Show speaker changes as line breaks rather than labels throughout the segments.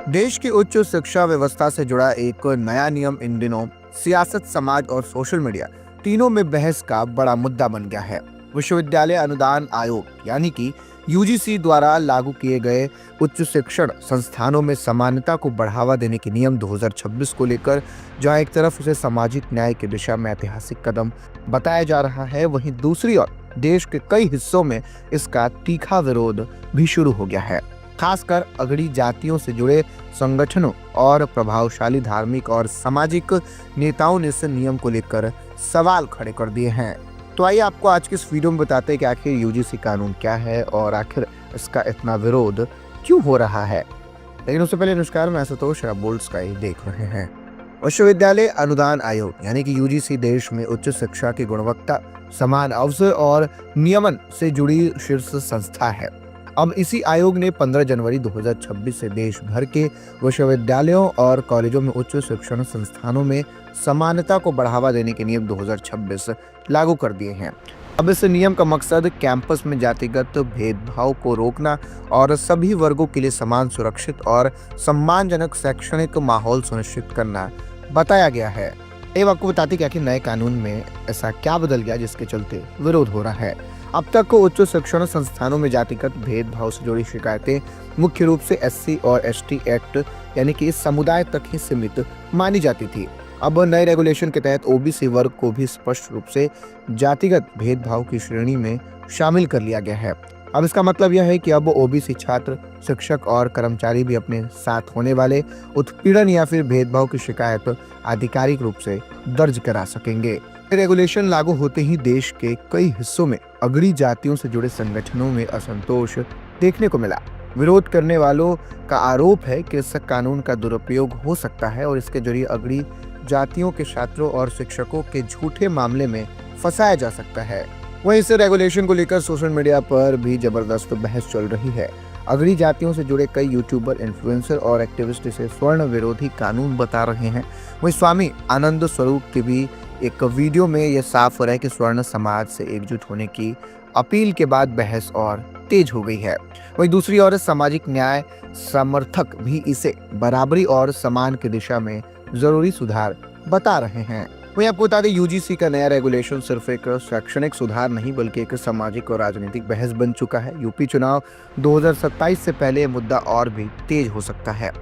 देश की उच्च शिक्षा व्यवस्था से जुड़ा एक नया नियम इन दिनों सियासत, समाज और सोशल मीडिया तीनों में बहस का बड़ा मुद्दा बन गया है। विश्वविद्यालय अनुदान आयोग यानी कि यूजीसी द्वारा लागू किए गए उच्च शिक्षण संस्थानों में समानता को बढ़ावा देने के नियम 2026 को लेकर जहां एक तरफ उसे सामाजिक न्याय की दिशा में ऐतिहासिक कदम बताया जा रहा है, वहीं दूसरी ओर देश के कई हिस्सों में इसका तीखा विरोध भी शुरू हो गया है। खासकर अगड़ी जातियों से जुड़े संगठनों और प्रभावशाली धार्मिक और सामाजिक नेताओं ने इस नियम को लेकर सवाल खड़े कर दिए हैं। तो आइए आपको आज की इस वीडियो में बताते हैं कि आखिर यूजीसी कानून क्या है और आखिर इसका इतना विरोध क्यों हो रहा है। लेकिन उससे पहले नमस्कार, मैं आशुतोष, आप बोल्ड स्काई देख रहे हैं। विश्वविद्यालय अनुदान आयोग यानी कि यूजीसी देश में उच्च शिक्षा की गुणवत्ता, समान अवसर और नियमन से जुड़ी शीर्ष संस्था है। अब इसी आयोग ने 15 जनवरी 2026 से देश भर के विश्वविद्यालयों और कॉलेजों में उच्च शिक्षण संस्थानों में समानता को बढ़ावा देने के नियम 2026 लागू कर दिए हैं। अब इस नियम का मकसद कैंपस में जातिगत भेदभाव को रोकना और सभी वर्गों के लिए समान, सुरक्षित और सम्मानजनक शैक्षणिक माहौल सुनिश्चित करना बताया गया है। अब आपको बताते कि आखिर नए कानून में ऐसा क्या बदल गया जिसके चलते विरोध हो रहा है। अब तक उच्च शिक्षण संस्थानों में जातिगत भेदभाव से जुड़ी शिकायतें मुख्य रूप से एससी और एसटी एक्ट यानी कि इस समुदाय तक ही सीमित मानी जाती थी। अब नए रेगुलेशन के तहत ओबीसी वर्ग को भी स्पष्ट रूप से जातिगत भेदभाव की श्रेणी में शामिल कर लिया गया है। अब इसका मतलब यह है कि अब ओबीसी छात्र, शिक्षक और कर्मचारी भी अपने साथ होने वाले उत्पीड़न या फिर भेदभाव की शिकायत आधिकारिक रूप से दर्ज करा सकेंगे। रेगुलेशन लागू होते ही देश के कई हिस्सों में अगड़ी जातियों से जुड़े संगठनों में असंतोष देखने को मिला। विरोध करने वालों का आरोप है कि इस कानून का दुरुपयोग हो सकता है और इसके जरिए अगड़ी जातियों के छात्रों और शिक्षकों के झूठे मामले में फंसाया जा सकता है। वहीं इस रेगुलेशन को लेकर सोशल मीडिया पर भी जबरदस्त बहस चल रही है। अगड़ी जातियों से जुड़े कई यूट्यूबर, इन्फ्लुएंसर और एक्टिविस्ट इसे स्वर्ण विरोधी कानून बता रहे हैं। वहीं स्वामी आनंद स्वरूप की भी एक वीडियो में यह साफ हो रहा है कि स्वर्ण समाज से एकजुट होने की अपील के बाद बहस और तेज हो गई है। वहीं दूसरी ओर सामाजिक न्याय समर्थक भी इसे बराबरी और समान की दिशा में जरूरी सुधार बता रहे हैं। वहीं आपको बता दें, यूजीसी का नया रेगुलेशन सिर्फ एक शैक्षणिक सुधार नहीं बल्कि एक सामाजिक और राजनीतिक बहस बन चुका है। यूपी चुनाव 2027 से पहले यह मुद्दा और भी तेज हो सकता है।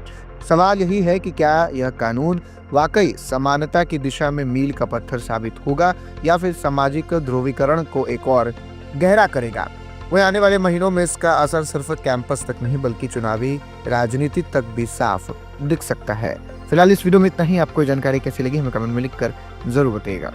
सवाल यही है कि क्या यह कानून वाकई समानता की दिशा में मील का पत्थर साबित होगा या फिर सामाजिक ध्रुवीकरण को एक और गहरा करेगा। वहीं आने वाले महीनों में इसका असर सिर्फ कैंपस तक नहीं बल्कि चुनावी राजनीति तक भी साफ दिख सकता है। फिलहाल इस वीडियो में इतना ही। आपको जानकारी कैसी लगी हमें कमेंट में लिखकर जरूर बताइएगा।